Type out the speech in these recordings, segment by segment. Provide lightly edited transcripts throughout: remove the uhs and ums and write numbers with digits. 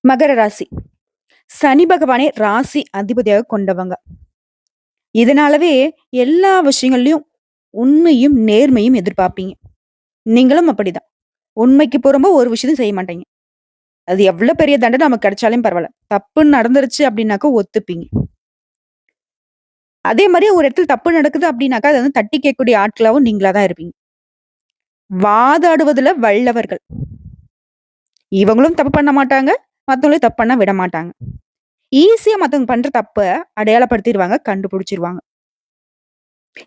மகர ராசி. சனி பகவானே ராசி அதிபதியாக கொண்டவங்க. இதனாலவே எல்லா விஷயங்கள்லயும் உண்மையும், நேர்மையும் எதிர்பார்ப்பீங்க. நீங்களும் அப்படிதான். உண்மைக்கு புறம்பா ஒரு விஷயத்தையும் செய்ய மாட்டீங்க. அது எவ்வளோ பெரிய தண்டனை நமக்கு கிடைச்சாலும் பரவால்ல. தப்புன்னு நடந்துருச்சு அப்படின்னாக்கா ஒத்துப்பீங்க. அதே மாரி ஒரு இடத்துல தப்பு நடக்குது அப்படின்னாக்கா, அத வந்து தட்டி கேட்கக்கூடிய ஆட்களாவும் நீங்களா தான் இருப்பீங்க. வாதாடுவதுல வல்லவர்கள். இவங்களும் தப்பு பண்ண மாட்டாங்க. மத்தவங்களையும் தப்பு பண்ண விட மாட்டாங்க. ஈஸியா மத்தவங்க பண்ற தப்ப அடையாளப்படுத்திருவாங்க, கண்டுபிடிச்சிருவாங்க.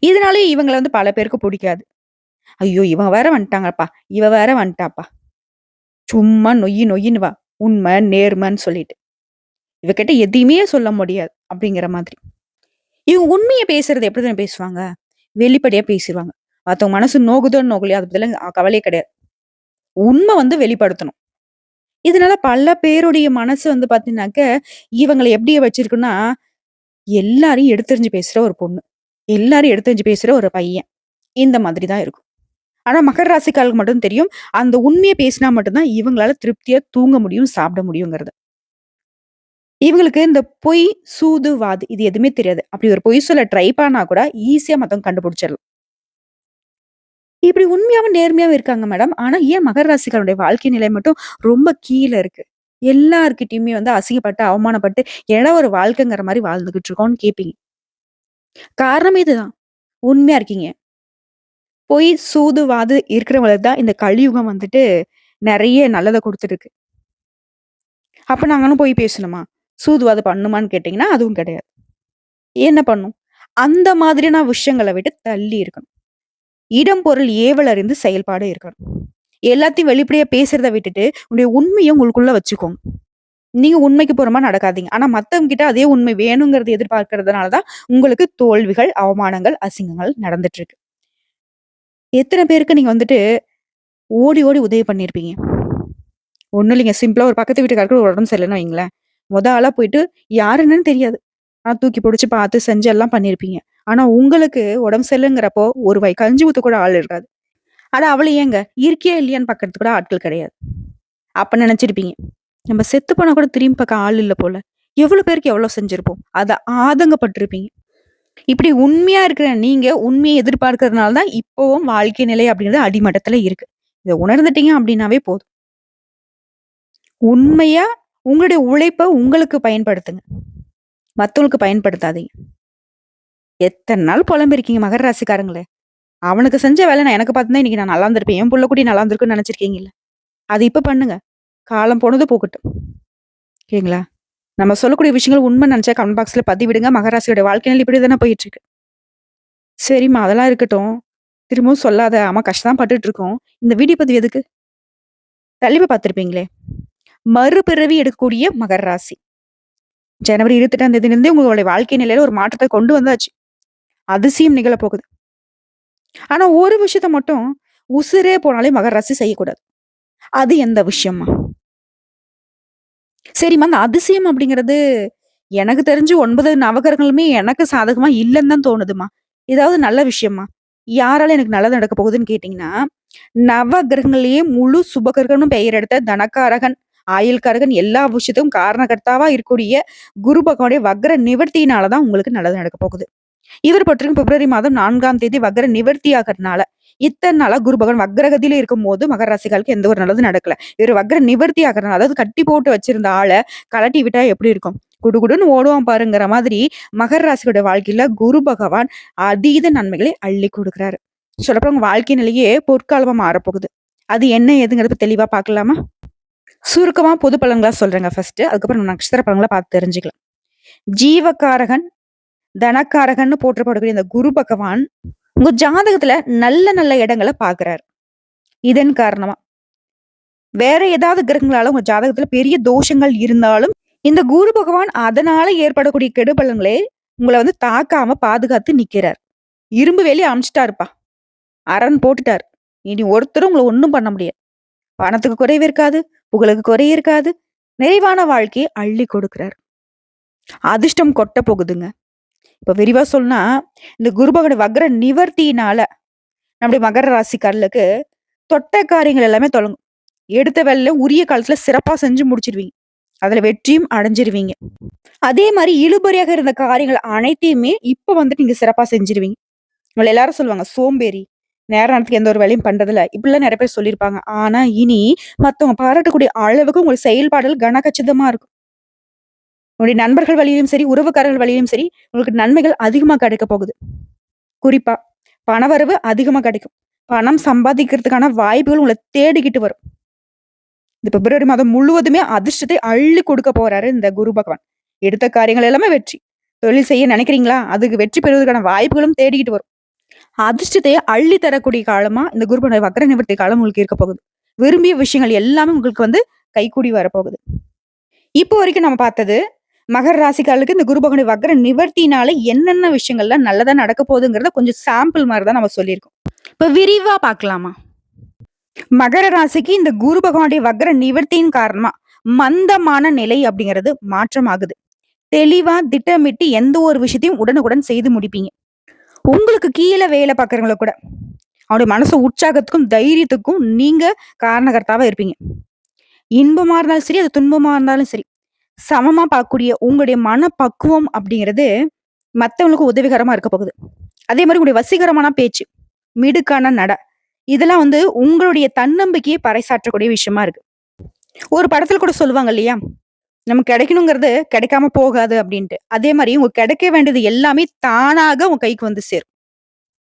இதனாலேயே இவங்கள வந்து பல பேருக்கு புடிக்காது. ஐயோ! இவன் வேற வந்துட்டாங்கப்பா, இவ வேற வந்துட்டாப்பா. சும்மா நொய்யி நொய்யின்னு உண்மை, நேர்மைன்னு சொல்லிட்டு. இவகிட்ட எதையுமே சொல்ல முடியாது. அப்படிங்கிற மாதிரி. இவங்க உண்மைய பேசுறது எப்படி தெரியுமா பேசுவாங்க? வெளிப்படையா பேசிருவாங்க. மத்தவங்க மனசு நோகுதோ நோகலையோ அத பத்திலாம் கவலையே கிடையாது. உண்ம வந்து வெளிப்படுத்தணும். இதனால பல பேருடைய மனசு வந்து பார்த்தீங்கன்னாக்க, இவங்கள எப்படி வச்சிருக்குன்னா, எல்லாரையும் எடுத்தெறிஞ்சு பேசுற ஒரு பொண்ணு. எல்லாரையும் எடுத்தெறிஞ்சு பேசுற ஒரு பையன். இந்த மாதிரி தான் இருக்கும். ஆனா மகர ராசிக்காரர்களுக்கு மட்டும் தெரியும். அந்த உண்மைய பேசினா மட்டும் தான் இவங்களால திருப்தியா தூங்க முடியும், சாப்பிட முடியுங்கிறது. இவங்களுக்கு இந்த பொய், சூது, வாது இது எதுவுமே தெரியாது. அப்படி ஒரு பொய் சொல்ல ட்ரை பண்ணா கூட ஈஸியா மத்தவங்க கண்டுபிடிச்சிடலாம். இப்படி உண்மையாவும், நேர்மையாவும் இருக்காங்க மேடம். ஆனா ஏன் மகர ராசிக்காரருடைய வாழ்க்கை நிலை மட்டும் ரொம்ப கீழ இருக்கு? எல்லார்கிட்டயுமே வந்து அசிங்கப்பட்டு, அவமானப்பட்டு, ஏன்னா ஒரு வாழ்க்கைங்கிற மாரி வாழ்ந்துகிட்டு இருக்கோம்னு கேட்பீங்க. காரணம் இதுதான். உண்மையா இருக்கீங்க. பொய், சூது, வாது இருக்கிறவங்களுக்கு தான் இந்த கலியுகம் வந்துட்டு நெறைய நல்லத குடுத்துருக்கு. அப்ப நாங்களும் போய் பேசணுமா? சூதுவாது பண்ணுமான்னு கேட்டீங்கன்னா, அதுவும் கிடையாது. என்ன பண்ணும்? அந்த மாதிரியான விஷயங்கள விட்டு தள்ளி இருக்கணும். இடம், பொருள் ஏவல் அறிந்து செயல்பாடு இருக்கணும். எல்லாத்தையும் வெளிப்படையா பேசுறத விட்டுட்டு, உங்களுடைய உண்மைய உங்களுக்குள்ள வச்சுக்கோங்க. நீங்க உண்மைக்கு புறம்பா நடக்காதீங்க. ஆனா மத்தவங்க கிட்ட அதே உண்மை வேணுங்கிறத எதிர்பார்க்கிறதுனால தான் உங்களுக்கு தோல்விகள், அவமானங்கள், அசிங்கங்கள் நடந்துட்டு இருக்கு. எத்தன பேருக்கு நீங்க வந்துட்டு ஓடி, ஓடி உதவி பண்ணியிருப்பீங்க? ஒண்ணும் இல்லைங்க. சிம்பிளா ஒரு பக்கத்து வீட்டுக்காருக்கு ஒரு உடம்பு சரியில்லன்னு வைங்களேன். ஆளா போயிட்டு யார் என்னன்னு தெரியாது. ஆனா தூக்கி புடிச்சு பார்த்து செஞ்சு எல்லாம் பண்ணியிருப்பீங்க. ஆனா உங்களுக்கு உடம்பு சரியில்லங்கிறப்போ, ஒரு வாய் கஞ்சி ஊத்த கூட ஆள் இருக்காது. அட அவள ஏங்க, இருக்கியா இல்லையான்னு பார்க்கறதுக்கு கூட ஆட்கள் கிடையாது. அப்ப நினைச்சிருப்பீங்க. நம்ம செத்து போனா கூட திரும்பி பார்க்க ஆள் இல்ல போல. எவ்வளோ பேருக்கு எவ்வளோ செஞ்சிருப்போம். அத ஆதங்கப்பட்டுருப்பீங்க. இப்படி உண்மையா இருக்கிற நீங்க உண்மைய எதிர்பார்க்கிறதுனால தான் இப்பவும் வாழ்க்கை நிலை அப்படிங்கிறது அடிமட்டத்துல இருக்கு. இத உணர்ந்துட்டீங்க அப்படின்னாவே போதும். உண்மையா உங்களுடைய உழைப்ப உங்களுக்கு பயன்படுத்துங்க. மத்தவங்களுக்கு பயன்படுத்தாதீங்க. எத்தன நாள் புலம்பிருக்கீங்க மகர ராசிக்காரங்களே! அவனுக்கு செஞ்ச வேலை நான் எனக்கு பார்த்துருந்தா இன்னைக்கு நான் நல்லா இருந்திருப்பேன். என் புள்ள குட்டி நல்லா இருந்திருக்கும்னு நெனச்சிருக்கீங்கல்ல. அது இப்ப பண்ணுங்க. காலம் போனது போகட்டும். ஓகேங்களா? நம்ம சொல்லக்கூடிய விஷயங்கள் உண்மை நெனச்சா கமெண்ட் பாக்ஸ்ல பதிவிடுங்க. மகராசியோட வாழ்க்கை நிலை இப்படி தானே போயிட்டு இருக்கு. சரிம்மா அதெல்லாம் இருக்கட்டும். திரும்பவும் சொல்லாத. ஆமா கஷ்டம் தான் பட்டுட்டு இருக்கோம். இந்த வீடியோ பதிவு எதுக்கு? தலைப்ப பார்த்திருப்பீங்களே! மறுபிறவி எடுக்கக்கூடிய மகர ராசி. ஜனவரி 28ஆம் தேதியிலிருந்தே உங்களுடைய வாழ்க்கை நிலையில ஒரு மாற்றத்த கொண்டு வந்தாச்சு. அதிசயம் நிகழப்போகுது. ஆனா ஒரு விஷயத்த மட்டும் உசிரே போனாலே மகர ராசி செய்யக்கூடாது. அது எந்த விஷயம்மா? சரிம்மா அந்த அதிசயம் அப்படிங்கிறது எனக்கு தெரிஞ்சு 9 நவகிரகங்களுமே எனக்கு சாதகமா இல்லன்னு தான் தோணுதும்மா. ஏதாவது நல்ல விஷயமா? யாரால எனக்கு நல்லது நடக்க போகுதுன்னு கேட்டீங்கன்னா, நவகிரகங்களையே முழு சுபகிரகம்னு பெயர் எடுத்த தனகாரகன், ஆயுள்காரகன் எல்லா விஷயத்துக்கும் காரணகர்த்தாவா இருக்கக்கூடிய குரு பகவானுடைய வக்ர நிவர்த்தியினால தான் உங்களுக்கு நல்லது நடக்க போகுது. இவர் பொறுத்தவரைக்கும் பிப்ரவரி மாதம் 4ஆம் தேதி வக்ர நிவர்த்தி ஆகறதுனால, இத்தன நாளா குரு பகவான் வக்ரகதியில இருக்கும்போது மகர ராசிக்காருக்கு எந்த ஒரு நல்லதும் நடக்கல. இவரு வக்ர நிவர்த்தி ஆகறதுனால, அதாவது கட்டி போட்டு வச்சிருந்த ஆள கழட்டி விட்டா எப்படி இருக்கும்? குடுகுடுன்னு ஓடுவான் பாருங்கிற மாதிரி, மகர ராசியோட வாழ்க்கையில குரு பகவான் அதீத நன்மைகளை அள்ளி குடுக்குறாரு. சொல்லப்போனா உங்க வாழ்க்கை நிலையே பொற்காலமா மாறப்போகுது. அது என்ன ஏதுங்கிறத தெளிவா பார்க்கலாமா? சுருக்கமா பொது பலன்களா சொல்றேங்க ஃபர்ஸ்ட்டு. அதுக்கப்புறம் நம்ம நட்சத்திர பலன்கள பார்த்து தெரிஞ்சுக்கலாம். ஜீவகாரகன், தனகாரகன்னு போற்றப்படக்கூடிய இந்த குரு பகவான், உங்க ஜாதகத்துல நல்ல நல்ல இடங்கள பார்க்கிறாரு. இதன் காரணமா, வேற ஏதாவது கிரகங்களால உங்க ஜாதகத்துல பெரிய தோஷங்கள் இருந்தாலும், இந்த குரு பகவான் அதனால ஏற்படக்கூடிய கெடுபலன்களே உங்கள வந்து தாக்காம பாதுகாத்து நிக்கிறார். இரும்பு வேலி அமச்சுட்டாருப்பா. அரண் போட்டுட்டாரு. இனி ஒருத்தரும் உங்கள ஒண்ணும் பண்ண முடியாது. பணத்துக்கு குறைவு இருக்காது, புகழுக்கு குறை இருக்காது. நிறைவான வாழ்க்கையை அள்ளி கொடுக்கிறார். அதிர்ஷ்டம் கொட்ட போகுதுங்க. இப்ப விரிவா சொன்னா, இந்த குரு பகவான் வக்ர நிவர்த்தியினால நம்முடைய மகர ராசிக்காரர்களுக்கு தொட்ட காரியங்கள் எல்லாமே தொடங்கும். எடுத்த வேலையில உரிய காலத்துல சிறப்பா செஞ்சு முடிச்சிருவீங்க. அதுல வெற்றியும் அடைஞ்சிருவீங்க. அதே மாரி இழுபறியாக இருந்த காரியங்கள் அனைத்தையுமே இப்ப வந்துட்டு நீங்க சிறப்பா செஞ்சுருவீங்க. உங்கள எல்லாரும் சொல்லுவாங்க, "சோம்பேறி. நேர நேரத்துக்கு எந்த ஒரு வேலையும் பண்றதில்ல." இப்படிலாம் நெறைய பேர் சொல்லியிருப்பாங்க. ஆனா, இனி மத்தவங்க பாராட்டக்கூடிய அளவுக்கு உங்க செயல்பாடுகள் கனகச்சிதமா இருக்கும். உங்களுடைய நண்பர்கள் வழியிலும் சரி, உறவுக்காரர்கள் வழியிலும் சரி, உங்களுக்கு நன்மைகள் அதிகமா கிடைக்கப் போகுது. குறிப்பா, பணவரவு அதிகமா கிடைக்கும். பணம் சம்பாதிக்கிறதுக்கான வாய்ப்புகள் உங்கள தேடிக்கிட்டு வரும். இந்த பிப்ரவரி மாதம் முழுவதுமே அதிர்ஷ்டத்தை அள்ளி கொடுக்க போறாரு இந்த குரு பகவான். எடுத்த காரியங்கள் எல்லாமே வெற்றி. தொழில் செய்ய நினைக்கிறீங்களா? அதுக்கு வெற்றி பெறுவதற்கான வாய்ப்புகளும் தேடிக்கிட்டு வரும். அதிர்ஷ்டத்தை அள்ளி தரக்கூடிய காலமா இந்த குருபனுடைய வக்ர நிவர்த்தி காலம் உங்களுக்கு இருக்க போகுது. விரும்பிய விஷயங்கள் எல்லாமே உங்களுக்கு வந்து கைக்கூடி வரப்போகுது. இப்போ வரைக்கும் நம்ம பார்த்தது, மகர ராசிக்காரர்களுக்கு இந்த குரு பகவானுடைய வக்ர நிவர்த்தினால என்னென்ன விஷயங்கள்லாம் நல்லதா நடக்க போகுதுங்கிறத கொஞ்சம் சாம்பிள் மாரி தான் நம்ம சொல்லியிருக்கோம். இப்ப விரிவா பார்க்கலாமா? மகர ராசிக்கு இந்த குரு பகவானுடைய வக்ர நிவர்த்தியின் காரணமா மந்தமான நிலை அப்படிங்கிறது மாற்றமாகுது. தெளிவா திட்டமிட்டு எந்த ஒரு விஷயத்தையும் உடனுக்குடன் செய்து முடிப்பீங்க. உங்களுக்கு கீழ வேலை பார்க்கிறவங்கள கூட அவருடைய மனசு உற்சாகத்துக்கும், தைரியத்துக்கும் நீங்க காரணகர்த்தாவா இருப்பீங்க. இன்பமா இருந்தாலும் சரி, அது துன்பமா இருந்தாலும் சரி, சமமா பார்க்கக்கூடிய உங்களுடைய மனப்பக்குவம் அப்படிங்கிறது மத்தவங்களுக்கு உதவிகரமா இருக்க போகுது. அதே மாரி உங்களுடைய வசீகரமான பேச்சு, மிடுக்கான நட, இதெல்லாம் வந்து உங்களுடைய தன்னம்பிக்கையை பறைசாற்றக்கூடிய விஷயமா இருக்கு. ஒரு படத்துல கூட சொல்லுவாங்க இல்லையா? நமக்கு கிடைக்கணுங்கிறது கிடைக்காம போகாது அப்படின்ட்டு. அதே மாரி உங்க கிடைக்க வேண்டியது எல்லாமே தானாக உங்க கைக்கு வந்து சேரும்.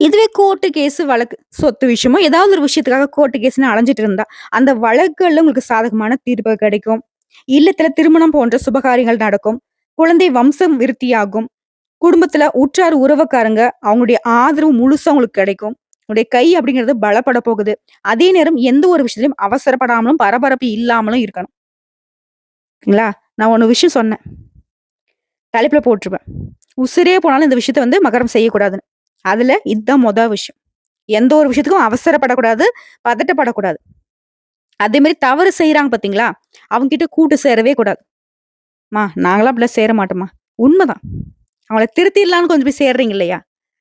இதுவே கோர்ட்டு கேஸ் வழக்கு, சொத்து விஷயமோ ஏதாவது ஒரு விஷயத்துக்காக கோர்ட்டு கேஸ்ன்னு அலைஞ்சிட்டு இருந்தா, அந்த வழக்குகள்ல உங்களுக்கு சாதகமான தீர்ப்பு கிடைக்கும். இல்லத்துல திருமணம் போன்ற சுபகாரியங்கள் நடக்கும். குழந்தை வம்சம் விருத்தியாகும். குடும்பத்துல உற்றார் உறவுக்காரங்க அவங்களுடைய ஆதரவு முழுசா உங்களுக்கு கிடைக்கும். உங்களுடைய கை அப்படிங்கிறது பலப்பட போகுது. அதே நேரம் எந்த ஒரு விஷயத்திலயும் அவசரப்படாமலும், பரபரப்பு இல்லாமலும் இருக்கணும். ங்களா? நான் ஒண்ணு விஷயம் சொன்னேன். தலைப்புல போட்டுருப்பேன். உசிரே போனாலும் இந்த விஷயத்த வந்து மகரம் செய்யக்கூடாதுன்னு. அதுல இதுதான் விஷயம். எந்த ஒரு விஷயத்துக்கும் அவசரப்படக்கூடாது, பதட்டப்படக்கூடாது. அதே மாரி தவறு செய்றாங்க பார்த்தீங்களா? அவங்க கிட்ட கூட்டு சேரவே கூடாது. நாங்கலாம் அப்படிலாம் சேர மாட்டோம்மா." உண்மதான். அவங்கள திருத்திர்லான்னு கொஞ்சம் போய் சேர்றீங்க இல்லையா?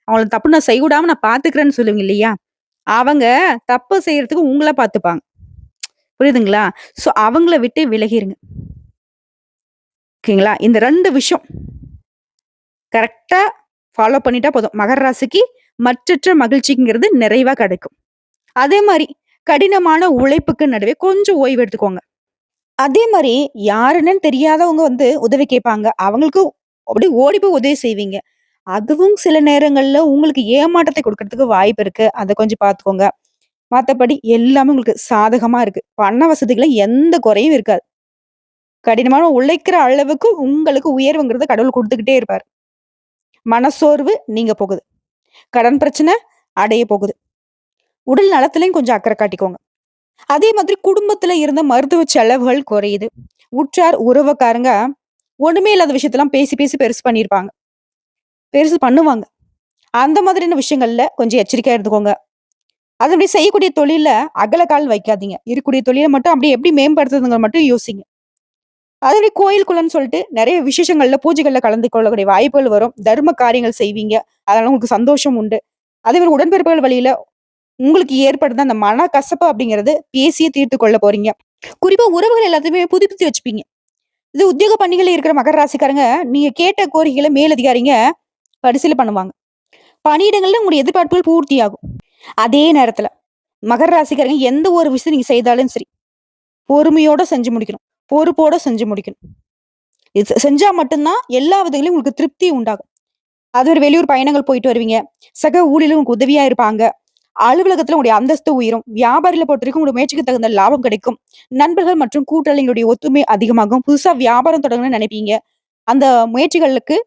அவங்கள தப்பு நான் செய்யவிடாம நான் பார்த்துக்கிறேன்னு சொல்லுவீங்க இல்லையா? அவங்க தப்பு செய்யறதுக்கு உங்கள பார்த்துப்பாங்க. புரியுதுங்களா? சோ அவங்கள விட்டு விலகிருங்க. ஓகேங்களா? இந்த 2 விஷயம் கரெக்ட்டா ஃபாலோ பண்ணிட்டா போதும். மகர ராசிக்கு மற்றற்ற மகிழ்ச்சிங்கிறது நிறைவா கிடைக்கும். அதே மாரி கடினமான உழைப்புக்கு நடுவே கொஞ்சம் ஓய்வு எடுத்துக்கோங்க. அதே மாரி யாருன்னே தெரியாதவங்க வந்து உதவி கேட்பாங்க. அவங்களுக்கும் அப்படியே ஓடி போய் உதவி செய்வீங்க. அதுவும் சில நேரங்கள்ல உங்களுக்கு ஏமாற்றத்தை குடுக்கறதுக்கு வாய்ப்பு இருக்கு. அத கொஞ்சம் பார்த்துக்கோங்க. மத்தபடி எல்லாமே உங்களுக்கு சாதகமா இருக்கு. பண வசதிகள்ல எந்த குறையும் இருக்காது. கடினமான உழைக்கிற அளவுக்கு உங்களுக்கு உயர்வுங்கிறது கடவுள் குடுத்துக்கிட்டே இருப்பாரு. மனசோர்வு நீங்க போகுது. கடன் பிரச்சனை அடைய போகுது. உடல் நலத்திலயும் கொஞ்சம் அக்கறை காட்டிக்கோங்க. அதே மாதிரி குடும்பத்துல இருந்த மருத்துவ செலவுகள் குறையுது. உற்றார் உறவுக்காரங்க ஒண்ணுமே இல்லாத விஷயத்தெல்லாம் பேசி பேசி பெருசு பண்ணியிருப்பாங்க. பெருசு பண்ணுவாங்க. அந்த மாதிரியான விஷயங்கள்ல கொஞ்சம் எச்சரிக்கையா இருந்துக்கோங்க. அதனுடைய செய்யக்கூடிய தொழில்ல அகலக்கால் வைக்காதீங்க. இருக்கக்கூடிய தொழில மட்டும் அப்படியே எப்படி மேம்படுத்துறதுங்க மட்டும் யோசிங்க. அதே கோயிலுக்குள்ளன்னு சொல்லிட்டு நெறைய விசேஷங்கள்ல, பூஜைகள்ல கலந்து கொள்ளக்கூடிய வாய்ப்புகள் வரும். தர்ம காரியங்கள் செய்வீங்க. அதனால உங்களுக்கு சந்தோஷம் உண்டு. அதே மாரி உடன்பிறப்புகள் வழியில உங்களுக்கு ஏற்படுத அந்த மனக்கசப்பு அப்படிங்கிறது பேசியே தீர்த்துக் கொள்ள போறீங்க. குறிப்பா உறவுகள் எல்லாத்தையுமே புதுப்பித்து வச்சுப்பீங்க. இது உத்தியோக பணிகள்ல இருக்கிற மகர ராசிக்காரங்க, நீங்க கேட்ட கோரிக்கைகள மேலதிகாரிங்க பரிசீலனை பண்ணுவாங்க. பணியிடங்கள்ல உங்களுடைய எதிர்பார்ப்புகள் பூர்த்தியாகும். அதே நேரத்துல மகர ராசிக்காரங்க எந்த ஒரு விஷயம் நீங்க செய்தாலும் சரி, பொறுமையோட செஞ்சு முடிக்கணும். பொறுப்போட செஞ்சு முடிக்கணும். இது செஞ்சா மட்டும் தான் எல்லா விதங்களையும் உங்களுக்கு திருப்தி உண்டாகும். அது ஒரு வெளியூர் பயணங்கள் போயிட்டு வருவீங்க. சக ஊழியர்கள் உங்களுக்கு உதவியா இருப்பாங்க. அலுவலகத்துல உங்களுடைய அந்தஸ்து உயரும். வியாபாரில பொறுத்தவரைக்கும் உங்களுடைய முயற்சிக்கு தகுந்த லாபம் கிடைக்கும். நண்பர்கள் மற்றும் கூட்டாளிகளுடைய ஒத்துமை அதிகமாகும். புதுசா வியாபாரம் தொடங்கணும்னு நினைப்பீங்க. அந்த முயற்சிகளுக்கு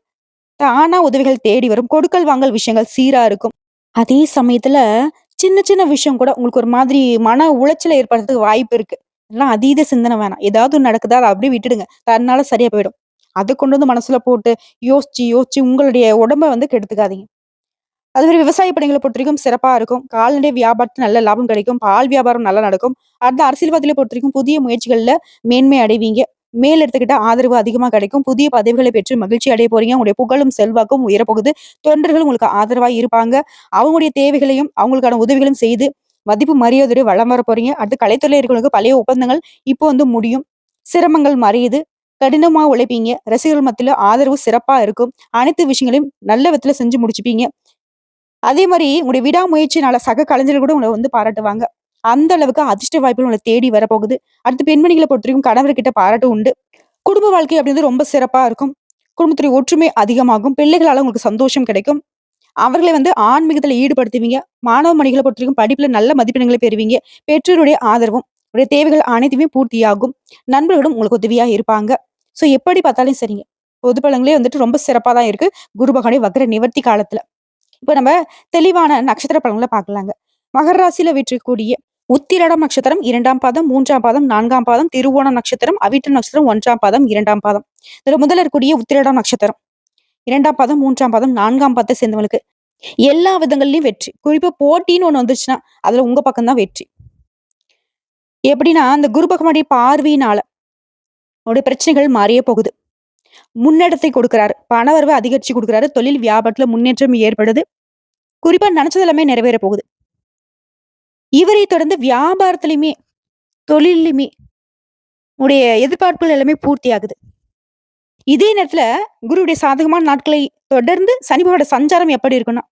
தானா உதவிகள் தேடி வரும். கொடுக்கல் வாங்கல் விஷயங்கள் சீரா இருக்கும். அதே சமயத்துல சின்ன சின்ன விஷயம் கூட உங்களுக்கு ஒரு மாதிரி மன உளைச்சல ஏற்படுறதுக்கு வாய்ப்பு இருக்கு. இதெல்லாம் அதீத சிந்தனை வேணாம். ஏதாவது ஒண்ணு நடக்குதா அத அப்படியே விட்டுடுங்க. தன்னால சரியா போயிடும். அத கொண்டு வந்து மனசுல போட்டு யோசிச்சு, யோசிச்சு உங்களுடைய உடம்ப வந்து கெடுத்துக்காதீங்க. அதுமாரி விவசாய பணிகள பொறுத்தவரைக்கும் சிறப்பா இருக்கும். கால்நடை வியாபாரத்துல நல்ல லாபம் கிடைக்கும். பால் வியாபாரம் நல்லா நடக்கும். அடுத்து அரசியல்வாதிகள பொறுத்தவரைக்கும் புதிய முயற்சிகள்ல மேன்மை அடைவீங்க. மேல் இடத்துக்கிட்ட ஆதரவு அதிகமா கிடைக்கும். புதிய பதவிகளை பெற்று மகிழ்ச்சி அடைய போறீங்க. உங்களுடைய புகழும், செல்வாக்கும் உயரப்போகுது. தொண்டர்கள் உங்களுக்கு ஆதரவா இருப்பாங்க. அவங்களுடைய தேவைகளையும், அவங்களுக்கான உதவிகளும் செய்து மதிப்பு மரியாதையோட வலம் வர போறீங்க. அடுத்து கலைத்துறையில இருக்கிறவங்களுக்கு பழைய ஒப்பந்தங்கள் இப்போ வந்து முடியும். சிரமங்கள் மறையுது. கடினமா உழைப்பீங்க. ரசிகர்கள் மத்தியில ஆதரவு சிறப்பா இருக்கும். அனைத்து விஷயங்களையும் நல்ல விதத்துல செஞ்சு முடிச்சுப்பீங்க. அதே மாரி உங்களுடைய விடாமுயற்சினால சக கலைஞர்கள் கூட உங்கள வந்து பாராட்டுவாங்க. அந்த அளவுக்கு அதிர்ஷ்ட வாய்ப்புகள் உங்கள தேடி வரப்போகுது. அடுத்து பெண்மணிகள பொறுத்தவரைக்கும் கணவர்கிட்ட பாராட்டு உண்டு. குடும்ப வாழ்க்கை அப்படின்றது ரொம்ப சிறப்பா இருக்கும். குடும்பத்துடைய ஒற்றுமை அதிகமாகும். பிள்ளைகளால உங்களுக்கு சந்தோஷம் கிடைக்கும். அவர்களை வந்து ஆன்மீகத்துல ஈடுபடுத்துவீங்க. மாணவ மணிகள பொறுத்தவரைக்கும் படிப்புல நல்ல மதிப்பெண்களை பெறுவீங்க. பெற்றோருடைய ஆதரவும், உங்களுடைய தேவைகள் அனைத்துமே பூர்த்தியாகும். நண்பர்களும் உங்களுக்கு உதவியா இருப்பாங்க. எப்படி பார்த்தாலும் சரிங்க. பொது பலன்களே வந்துட்டு ரொம்ப சிறப்பா தான் இருக்கு. குரு பகவானுடைய வக்ர நிவர்த்தி காலத்துல. இப்ப நம்ம தெளிவான நட்சத்திர பலன்கள பார்க்கலாங்க. மகர ராசியில வீற்றிருக்கக்கூடிய உத்திரடம் நட்சத்திரம் 2ஆம் பாதம், 3ஆம் பாதம், 4ஆம் பாதம், திருவோணம் நட்சத்திரம், அவிட்டம் நட்சத்திரம் 1ஆம் பாதம், 2ஆம் பாதம். இதுல முதல்ல இருக்கக்கூடிய உத்திரடம் நட்சத்திரம் 2ஆம் பாதம், 3ஆம் பாதம், 4ஆம் பாதத்தை சேர்ந்தவங்களுக்கு எல்லா விதங்கள்லயும் வெற்றி. குறிப்பா போட்டின்னு ஒண்ணு வந்துச்சுன்னா, அதுல உங்க பக்கம் தான் வெற்றி. எப்படின்னா, அந்த குரு பகவானுடைய பார்வையினால உங்களுடைய பிரச்சனைகள் மாறியே போகுது. முன்னேற்றத்தை கொடுக்கிறாரு. பணவரவு அதிகரிச்சு குடுக்குறாரு. தொழில் வியாபாரத்துல முன்னேற்றம் ஏற்படுது. குறிப்பா நினைச்சது எல்லாமே நிறைவேற போகுது. இவரை தொடர்ந்து வியாபாரத்திலயுமே, தொழில்லயுமே உடைய எதிர்பார்ப்புகள் எல்லாமே பூர்த்தி ஆகுது. இதே நேரத்துல குருவுடைய சாதகமான நாட்களை தொடர்ந்து சனி பகவானோட சஞ்சாரம் எப்படி இருக்குன்னா,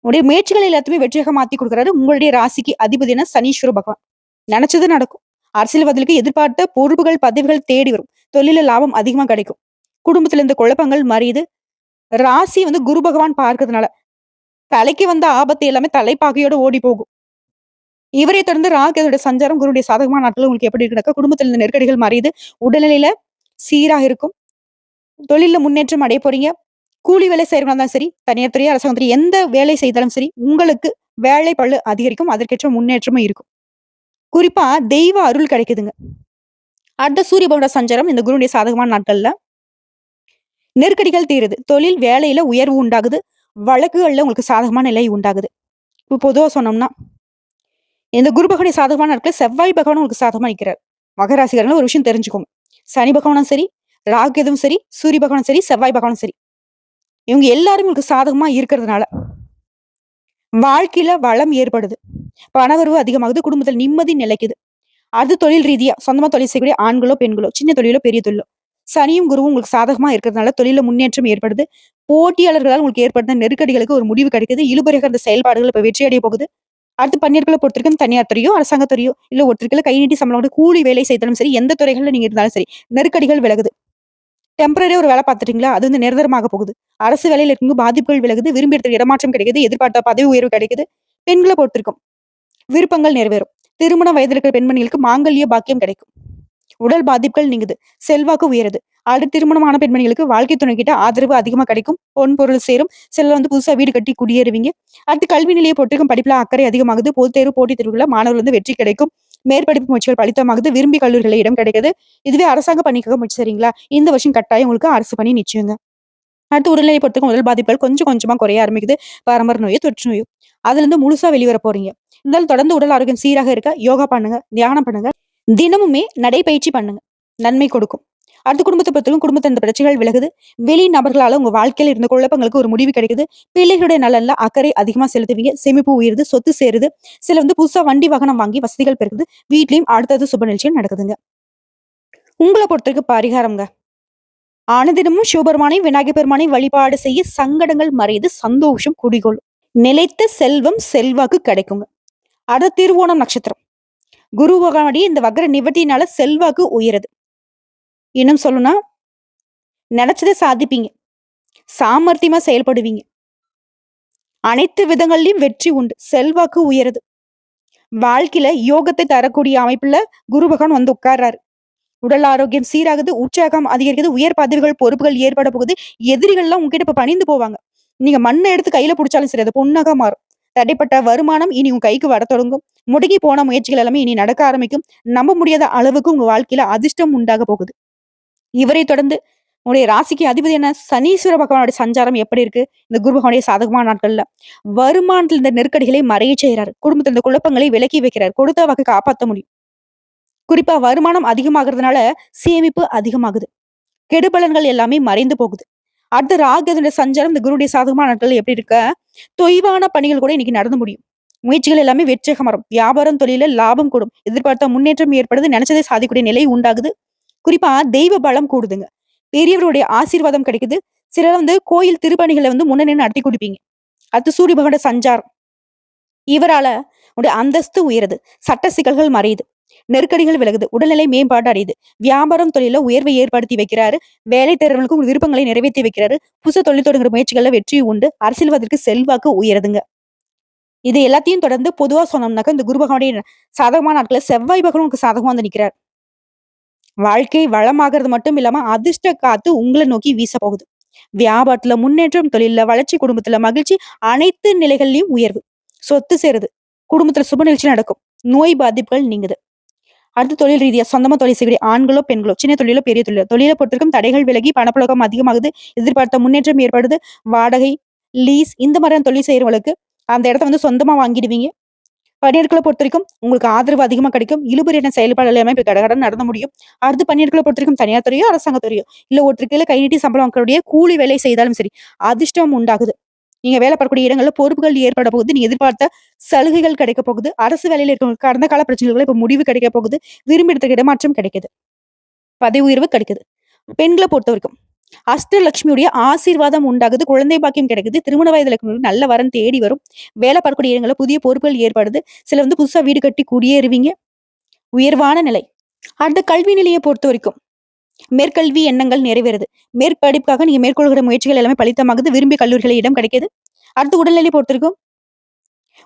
உடைய முயற்சிகள் எல்லாத்தையுமே வெற்றியாக மாத்தி குடுக்குறாரு. உங்களுடைய ராசிக்கு அதிபதினா சனீஸ்வர பகவான். நினைச்சது நடக்கும். அரசியல்வாதிகளுக்கு எதிர்பார்த்த பொறுப்புகள், பதவிகள் தேடி வரும். தொழில்ல லாபம் அதிகமா கிடைக்கும். குடும்பத்துல இருந்த குழப்பங்கள் மறையுது. ராசி வந்து குரு பகவான் பார்க்கிறதுனால, தலைக்கு வந்த ஆபத்து எல்லாமே தலைப்பாகையோட ஓடி போகும். இவரை தொடர்ந்து ராகு சஞ்சாரம் குருவுடைய சாதகமான நாட்கள் உங்களுக்கு எப்படி இருக்குனாக்கா, குடும்பத்துல இருந்த நெருக்கடிகள் மறையுது. உடல்நிலையில சீராக இருக்கும். தொழில்ல முன்னேற்றம் அடைய போறீங்க. கூலி வேலை செய்றவங்களா இருந்தாலும் சரி, தனியார் துறை, அரசாங்க துறை எந்த வேலை செய்தாலும் சரி, உங்களுக்கு வேலை பளு அதிகரிக்கும். அதற்கேற்ற முன்னேற்றமும் இருக்கும். குறிப்பா தெய்வ அருள் கிடைக்குதுங்க. அடுத்த சூரிய பகவானோட சஞ்சாரம் இந்த குருவுடைய சாதகமான நாட்கள்ல நெருக்கடிகள் தீருது. தொழில் வேலையில உயர்வு உண்டாகுது. வழக்குகள்ல உங்களுக்கு சாதகமான நிலை உண்டாகுது. இப்போ பொதுவா சொன்னோம்னா, இந்த குரு பகவானுடைய சாதகமான நாட்கள் செவ்வாய் பகவான் உங்களுக்கு சாதகமா நிக்கிறார். மகராசிக்காரங்க ஒரு விஷயம் தெரிஞ்சுக்கோங்க. சனி பகவானும் சரி, ராகு கேதுவும் சரி, சூரிய பகவானும் சரி, செவ்வாய் பகவானும் சரி. இவங்க எல்லாரும் உங்களுக்கு சாதகமா இருக்கிறதுனால, வாழ்க்கையில வளம் ஏற்படுது. பணவரவு அதிகமாகுது. குடும்பத்துல நிம்மதி நிலைக்குது. அது தொழில் ரீதியா சொந்தமா தொழில் செய்யக்கூடிய ஆண்களோ, பெண்களோ, சின்ன தொழிலோ, பெரிய தொழிலோ, சனியும் குருவும் உங்களுக்கு சாதகமா இருக்கிறதுனால தொழில்ல முன்னேற்றம் ஏற்படுது. போட்டியாளர்களால் உங்களுக்கு ஏற்படுத்த நெருக்கடிகளுக்கு ஒரு முடிவு கிடைக்குது. இழுபறியாக இருந்த செயல்பாடுகள் இப்ப வெற்றி அடைய போகுது. அடுத்து பணியாட்கள பொறுத்தவரைக்கும் தனியார் துறையோ, அரசாங்க துறையோ, இல்ல ஒருத்தருக்குள்ள கை நீட்டி சம்பளம் கூட கூலி வேலை செய்தாலும் சரி, எந்த துறைகள்ல நீங்க இருந்தாலும் சரி, நெருக்கடிகள் விலகுது. டெம்பரரியா ஒரு வேலை பார்த்துட்டீங்களா? அது வந்து நிரந்தரமாக போகுது. அரசு வேலையில இருக்கும்போது பாதிப்புகள் விலகுது. விரும்பிய இடத்துல இடமாற்றம் கிடைக்குது. எதிர்பார்த்த பதவி உயர்வு கிடைக்குது. பெண்கள பொறுத்திருக்கும். விருப்பங்கள் நிறைவேறும். திருமண வயதில் இருக்கிற பெண்மணிகளுக்கு மாங்கல்ய பாக்கியம் கிடைக்கும். உடல் பாதிப்புகள் நீங்குது. செல்வாக்கு உயருது. ஆல்ரெடி திருமணமான பெண்மணிகளுக்கு வாழ்க்கை துணைக்கிட்ட ஆதரவு அதிகமா கிடைக்கும். பொன் பொருள் சேரும். சிலர் வந்து புதுசா வீடு கட்டி குடியேறுவீங்க. அடுத்து கல்வி நிலையை பொறுத்திருக்கும் படிப்புல அக்கறை அதிகமாகுது. பொதுத் தேர்வு, போட்டித் தேர்வுல மாணவர்கள் வந்து வெற்றி கிடைக்கும். மேற்படிப்பு முயற்சிகள் பலித்தமாகுது. விரும்பி கல்லூரிகளில் இடம் கிடைக்குது. இதுவே அரசாங்க பணிக்காக முயற்சி செய்றீங்களா? இந்த வருஷம் கட்டாயம் உங்களுக்கு அரசு பணி நிச்சயங்க. அடுத்து உடல்நிலை பொறுத்தவரைக்கும் உடல் பாதிப்புகள் கொஞ்சம் கொஞ்சமா குறைய ஆரம்பிக்குது. பரம்பரை நோயோ, தொற்று நோயோ. அதுல இருந்து முழுசா வெளிவர போறீங்க. இருந்தாலும் தொடர்ந்து உடல் ஆரோக்கியம் சீராக இருக்க யோகா பண்ணுங்க, தியானம் பண்ணுங்க. தினமுமே நடைப்பயிற்சி பண்ணுங்க. நன்மை கொடுக்கும். அடுத்து குடும்பத்தை பொறுத்தவரைக்கும் குடும்பத்துல இந்த பிரச்சனைகள் விலகுது. வெளி நபர்களால உங்க வாழ்க்கையில இருந்த குழப்பங்களுக்கு ஒரு முடிவு கிடைக்குது. பிள்ளைகளுடைய நலன்ல அக்கறை அதிகமா செலுத்துவீங்க. சேமிப்பு உயருது, சொத்து சேருது. சில வந்து புதுசா வண்டி வாகனம் வாங்கி வசதிகள் பெருகுது. வீட்லயும் அடுத்தது சுப நிகழ்ச்சிகள் நடக்குதுங்க. உங்கள பொறுத்தவரைக்கும் பரிகாரம்ங்க. ஆனதினமும் சிவபெருமானை, விநாயகர் பெருமானை வழிபாடு செய்ய சங்கடங்கள் மறையுது, சந்தோஷம் குடிகொள்ளும். நிலைத்த செல்வம், செல்வாக்கு கிடைக்குங்க. அடுத்து திருவோணம் நட்சத்திரம். குரு பகவானுடைய இந்த வக்ர நிவர்த்தியினால செல்வாக்கு உயருது. இன்னும் சொல்லணும்னா, நினைச்சதை சாதிப்பீங்க. சாமர்த்தியமா செயல்படுவீங்க. அனைத்து விதங்கள்லயும் வெற்றி உண்டு. செல்வாக்கு உயருது. வாழ்க்கையில யோகத்தை தரக்கூடிய அமைப்புல குரு பகவான் வந்து உட்கார்றாரு. உடல் ஆரோக்கியம் சீராகுது. உற்சாகம் அதிகரிக்குது. உயர் பதவிகள், பொறுப்புகள் ஏற்பட போகுது. எதிரிகள்லாம் உங்ககிட்ட இப்ப பணிந்து போவாங்க. நீங்க மண்ணை எடுத்து கையில புடிச்சாலும் சரி, அது பொன்னாக மாறும். தடைப்பட்ட வருமானம் இனி உங்க கைக்கு வரத் தொடங்கும். முடங்கி போன முயற்சிகள் எல்லாமே இனி நடக்க ஆரம்பிக்கும். நம்ப முடியாத அளவுக்கு உங்க வாழ்க்கையில அதிர்ஷ்டம் உண்டாக போகுது. இவரை தொடர்ந்து உங்களுடைய ராசிக்கு அதிபதி என்ன? சனீஸ்வர பகவானுடைய சஞ்சாரம் எப்படி இருக்கு? இந்த குரு பகவானுடைய சாதகமான நாட்கள்ல வருமானத்தில் இந்த நெருக்கடிகளை மறைய செய்யறாரு. குடும்பத்தில் இந்த குழப்பங்களை விலக்கி வைக்கிறார். கொடுத்த வாக்கு காப்பாற்ற முடியும். குறிப்பா வருமானம் அதிகமாகறதுனால சேமிப்பு அதிகமாகுது. கெடுபலன்கள் எல்லாமே மறைந்து போகுது. அடுத்து ராகு சஞ்சாரம் இந்த குருடைய சாதகமான நாட்கள் எப்படி இருக்க? தொய்வான பணிகள் கூட இன்னைக்கு நடந்து முடியும். முயற்சிகள் எல்லாமே வெற்றிகரம் வரும். வியாபாரம் தொழில லாபம் கூடும். எதிர்பார்த்த முன்னேற்றம் ஏற்படுது. நினைச்சதை சாதிக்கக்கூடிய நிலை உண்டாகுது. குறிப்பா தெய்வ பலம் கூடுதுங்க. பெரியவருடைய ஆசீர்வாதம் கிடைக்குது. சிலர் கோயில் திருப்பணிகள முன்ன நின்னு நடத்தி குடுப்பீங்க. அடுத்து சூரிய பகவானோட சஞ்சாரம். இவரால உடைய அந்தஸ்து உயருது. சட்ட சிக்கல்கள் மறையுது. நெருக்கடிகள் விலகுது. உடல்நிலை மேம்பாடு அடையுது. வியாபாரம் தொழில்ல உயர்வை ஏற்படுத்தி வைக்கிறாரு. வேலை தேடுறவங்களுக்கு உங்க விருப்பங்களை நிறைவேத்தி வைக்கிறாரு. புதுசா தொழில் தொடங்குற முயற்சிகள்ல வெற்றி உண்டு. அரசியல்வாதத்திற்கு செல்வாக்கு உயருதுங்க. இது எல்லாத்தையும் தொடர்ந்து பொதுவா சொன்னோம்னாக்க, இந்த குரு பகவானுடைய சாதகமான நாட்கள்ல செவ்வாய் பகவானும் உங்களுக்கு சாதகமா நிக்கிறார். வாழ்க்கை வளமாகறது மட்டும் இல்லாம, அதிர்ஷ்ட காத்து உங்கள நோக்கி வீச போகுது. வியாபாரத்துல முன்னேற்றம், தொழில்ல வளர்ச்சி, குடும்பத்துல மகிழ்ச்சி, அனைத்து நிலைகள்லயும் உயர்வு. சொத்து சேருது. குடும்பத்துல சுப நிகழ்ச்சி நடக்கும். நோய் பாதிப்புகள் நீங்குது. அடுத்து தொழில் ரீதியா சொந்தமா தொழில் செய்யக்கூடிய ஆண்களோ, பெண்களோ, சின்ன தொழிலோ, பெரிய தொழிலோ, தொழில பொறுத்தவரைக்கும் தடைகள் விலகி பணப்புழக்கம் அதிகமாகுது. எதிர்பார்த்த முன்னேற்றம் ஏற்படுது. வாடகை, லீஸ் இந்த மாதிரியான தொழில் செய்றவங்களுக்கு அந்த இடத்த சொந்தமா வாங்கிடுவீங்க. பணியாட்கள பொறுத்தவரைக்கும் உங்களுக்கு ஆதரவு அதிகமா கிடைக்கும். இழுபறியான செயல்பாடு எல்லாமே இப்ப கடகடன்னு நடந்து முடியும். அடுத்து பணியாட்கள பொறுத்தவரைக்கும் தனியார் துறையோ, அரசாங்க துறையோ, இல்ல ஒருத்தருக்கு கீழ கை நீட்டி சம்பளம் வாங்கக்கூடிய கூலி வேலை செய்தாலும் சரி, அதிர்ஷ்டம் உண்டாகுது. நீங்க வேலை பார்க்கக்கூடிய இடங்கள்ல பொறுப்புகள் ஏற்பட போகுது. நீங்க எதிர்பார்த்த சலுகைகள் கிடைக்க போகுது. அரசு வேலையில இருக்கவங்களுக்கு கடந்த கால பிரச்சனைகள் இப்ப முடிவு கிடைக்க போகுது. விரும்பிய இடத்துக்கு இடமாற்றம் கிடைக்குது. பதவி உயர்வு கிடைக்குது. பெண்கள பொறுத்தவரைக்கும் அஷ்டலட்சுமியுடைய ஆசீர்வாதம் உண்டாகுது. குழந்தை பாக்கியம் கிடைக்குது. திருமண வயதுல இருக்கவங்களுக்கு நல்ல வரன் தேடி வரும். வேலை பார்க்கக்கூடிய இடங்கள்ல புதிய பொறுப்புகள் ஏற்படுது. சிலர் புதுசா வீடு கட்டி குடியேறுவீங்க. உயர்வான நிலை. அடுத்த கல்வி நிலையை பொறுத்தவரைக்கும் மேற்கல்வி எண்ணங்கள் நிறைவேறுது. மேற்படிப்புக்காக நீங்க மேற்கொள்கிற முயற்சிகள் எல்லாமே பலிதமாகுது. விரும்பிய கல்லூரிகளில் இடம் கிடைக்குது. அடுத்து உடல்நிலை பொறுத்திருக்கும்.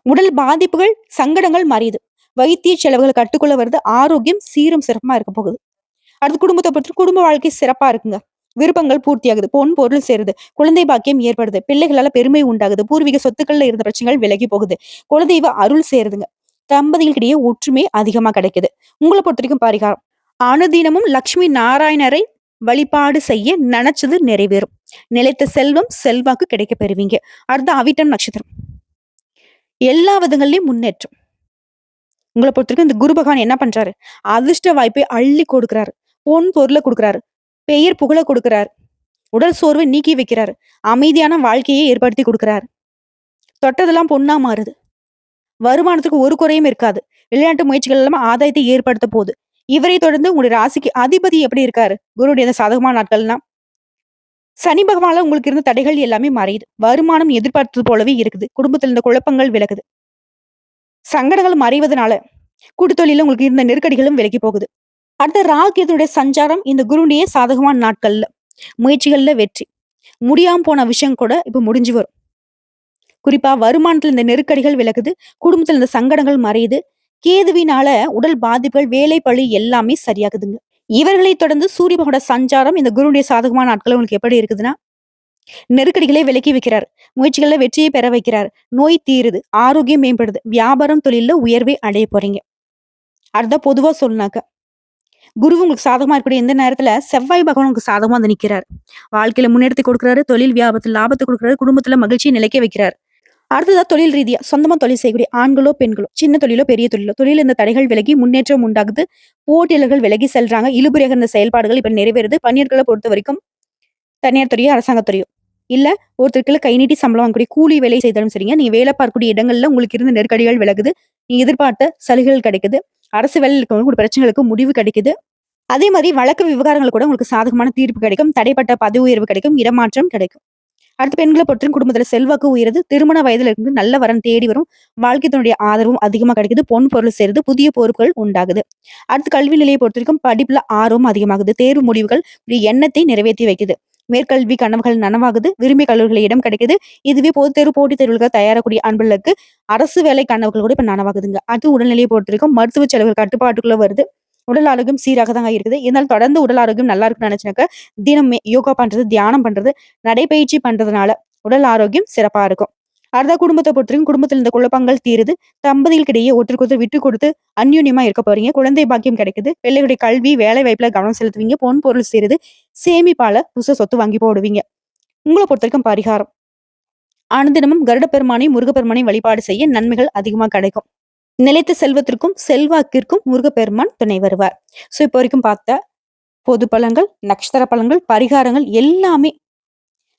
உடல் பாதிப்புகள், சங்கடங்கள் மறையுது. வைத்திய செலவுகள் கட்டுக்குள்ள வருது. ஆரோக்கியம் சீரும் சிறப்புமா இருக்க போகுது. அடுத்து குடும்பத்தை பொறுத்து குடும்ப வாழ்க்கை சிறப்பா இருக்குங்க. விருப்பங்கள் பூர்த்தியாகுது. பொன் பொருள் சேருது. குழந்தை பாக்கியம் ஏற்படுது. பிள்ளைகளால பெருமை உண்டாகுது. பூர்வீக சொத்துக்கள்ல இருந்த பிரச்சனைகள் விலகி போகுது. குலதெய்வ அருள் சேருதுங்க. தம்பதிகளுக்கிடையே ஒற்றுமை அதிகமா கிடைக்குது. உங்களை பொறுத்த வரைக்கும் பரிகாரம். அனுதினமும் லட்சுமி நாராயணரை வழிபாடு செய்ய நினைச்சது நிறைவேறும். நிலைத்த செல்வம் செல்வாக்கு கிடைக்க பெறுவீங்க. அடுத்து அவிட்டம் நட்சத்திரம். எல்லா விதங்கள்லயும் முன்னேற்றம். உங்களை பொறுத்தவரைக்கும் இந்த குரு பகவான் என்ன பண்றாரு? அதிர்ஷ்ட வாய்ப்பை அள்ளி கொடுக்கிறாரு. பொன் பொருளை கொடுக்கிறாரு. பெயர் புகழ கொடுக்கிறாரு. உடல் சோர்வை நீக்கி வைக்கிறாரு. அமைதியான வாழ்க்கையை ஏற்படுத்தி கொடுக்கிறாரு. தொட்டதெல்லாம் பொண்ணா மாறுது. வருமானத்துக்கு ஒரு குறையும் இருக்காது. விளையாட்டு முயற்சிகள் எல்லாமே ஆதாயத்தை ஏற்படுத்த போகுது. இவரை தொடர்ந்து உங்களுடைய ராசிக்கு அதிபதி எப்படி இருக்காரு? குருடைய சாதகமான நாட்கள்னா சனி பகவானால உங்களுக்கு இருந்த தடைகள் எல்லாமே மறையுது. வருமானம் எதிர்பார்த்தது போலவே இருக்குது. குடும்பத்தில் இருந்த குழப்பங்கள் விலகுது. சங்கடங்கள் மறைவதனால கூட்டுத்தொழில உங்களுக்கு இருந்த நெருக்கடிகளும் விலகி போகுது. அடுத்த ராகியதுடைய சஞ்சாரம் இந்த குருடைய சாதகமான நாட்கள்ல முயற்சிகள்ல வெற்றி. முடியாம போன விஷயம் கூட இப்ப முடிஞ்சு வரும். குறிப்பா வருமானத்துல இந்த நெருக்கடிகள் விலகுது. குடும்பத்துல இந்த சங்கடங்கள் மறையுது. கேதுவினால உடல் பாதிப்புகள், வேலை பளு எல்லாமே சரியாகுதுங்க. இவர்களை தொடர்ந்து சூரிய பகவானோட சஞ்சாரம் இந்த குருடைய சாதகமான நாட்கள் உங்களுக்கு எப்படி இருக்குதுன்னா, நெருக்கடிகளை விலக்கி வைக்கிறார். முயற்சிகள்ல வெற்றியை பெற வைக்கிறார். நோய் தீருது. ஆரோக்கியம் மேம்படுது. வியாபாரம் தொழில்ல உயர்வை அடைய போறீங்க. அடுத்த பொதுவா சொன்னாக்க குரு உங்களுக்கு சாதகமா இருக்கக்கூடிய எந்த நேரத்துல செவ்வாய் பகவான் உங்களுக்கு சாதகமா நிக்கிறார். வாழ்க்கையில முன்னேற்றத்தை கொடுக்கிறாரு. தொழில் வியாபாரத்தில் லாபத்தை கொடுக்கிறாரு. குடும்பத்துல மகிழ்ச்சியை நிலைக்க வைக்கிறார். அடுத்ததா தொழில் ரீதியா சொந்தமா தொழில் செய்யக்கூடிய ஆண்களோ, பெண்களோ, சின்ன தொழிலோ, பெரிய தொழிலோ, தொழில் இந்த தடைகள் விலகி முன்னேற்றம் உண்டாகுது. போட்டியாளர்கள் விலகி செல்றாங்க. இழுபறியாக இருந்த செயல்பாடுகள் இப்ப நிறைவேறுது. பணியாட்களை பொறுத்த வரைக்கும் தனியார் துறையோ, அரசாங்க துறையோ, இல்ல ஒருத்தருக்குள்ள கை நீட்டி சம்பளம் வாங்கக்கூடிய கூலி வேலை செய்தாலும் சரிங்க. நீங்க வேலை பார்க்கக்கூடிய இடங்கள்ல உங்களுக்கு இருந்த நெருக்கடிகள் விலகுது. நீங்க எதிர்பார்த்த சலுகைகள் கிடைக்குது. அரசு வேலையில் இருக்கவங்களுக்கு பிரச்சனைகளுக்கு முடிவு கிடைக்குது. அதே மாதிரி வழக்கு விவகாரங்கள் கூட உங்களுக்கு சாதகமான தீர்ப்பு கிடைக்கும். தடைப்பட்ட பதவி உயர்வு கிடைக்கும். இடமாற்றம் கிடைக்கும். அடுத்து பெண்களை பொறுத்தவரைக்கும் குடும்பத்துல செல்வாக்கு உயருது. திருமண வயதுல இருந்து நல்ல வரன் தேடி வரும். வாழ்க்கையினுடைய ஆதரவும் அதிகமா கிடைக்குது. பொன் பொருள் சேருது. புதிய பொறுப்புகள் உண்டாகுது. அடுத்து கல்வி நிலையை பொறுத்த வரைக்கும் படிப்புல ஆர்வம் அதிகமாகுது. தேர்வு முடிவுகள் எண்ணத்தை நிறைவேற்றி வைக்குது. மேற்கல்வி கனவுகள் நனவாகுது. விரும்பிய கல்லூரிகளில் இடம் கிடைக்குது. இதுவே பொது தேர்வு போட்டித் தேர்வுகளுக்கு தயாரக்கூடிய அன்பர்களுக்கு அரசு வேலை கனவுகள் கூட இப்ப நனவாகுதுங்க. அடுத்து உடல்நிலையை பொறுத்த வரைக்கும் மருத்துவ செலவுகள் கட்டுப்பாட்டுக்குள்ள வருது. உடல் ஆரோக்கியம் சீராக தாங்க இருக்குது. இருந்தாலும் தொடர்ந்து உடல் ஆரோக்கியம் நல்லா இருக்குன்னு நினைச்சுனாக்க தினமே யோகா பண்றது, தியானம் பண்றது, நடைபயிற்சி பண்றதுனால உடல் ஆரோக்கியம் சிறப்பா இருக்கும். அடுத்த குடும்பத்தை பொறுத்தவரைக்கும் குடும்பத்தில் இந்த குழப்பங்கள் தீருது. தம்பதிகளுக்கிடையே ஒருத்தருக்கு ஒருத்தர் விட்டு கொடுத்து அந்யோன்யமா இருக்க போறீங்க. குழந்தை பாக்கியம் கிடைக்குது. பிள்ளைகளுடைய கல்வி, வேலை வாய்ப்புல கவனம் செலுத்துவீங்க. பொன் பொருள் சேருது. சேமிப்பால புதுசா சொத்து வாங்கி போடுவீங்க. உங்களை பொறுத்த வரைக்கும் பரிகாரம். அனுதினமும் கருட பெருமானையும் முருகப்பெருமானையும் வழிபாடு செய்ய நன்மைகள் அதிகமா கிடைக்கும். நிலைத்த செல்வத்திற்கும் செல்வாக்கிற்கும் முருகப்பெருமான் துணை வருவார். சோ இப்போ வரைக்கும் பார்த்த பொது பலன்கள், நட்சத்திர பலன்கள், பரிகாரங்கள் எல்லாமே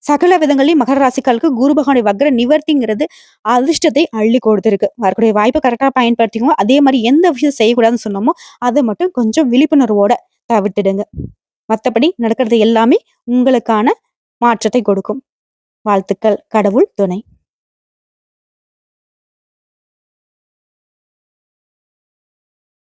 சகல விதங்களையும் மகர ராசிக்காலுக்கு குரு பகவானுடைய வக்ர நிவர்த்திங்கிறது அதிர்ஷ்டத்தை அள்ளி கொடுத்திருக்கு. வரக்கூடிய வாய்ப்பை கரெக்டா பயன்படுத்திக்கோங்க. அதே மாதிரி எந்த விஷயம் செய்யக்கூடாதுன்னு சொன்னோமோ அதை மட்டும் கொஞ்சம் விழிப்புணர்வோட தவிர்த்துடுங்க. மத்தபடி நடக்கிறது எல்லாமே உங்களுக்கான மாற்றத்தை கொடுக்கும். வாழ்த்துக்கள். கடவுள் துணை.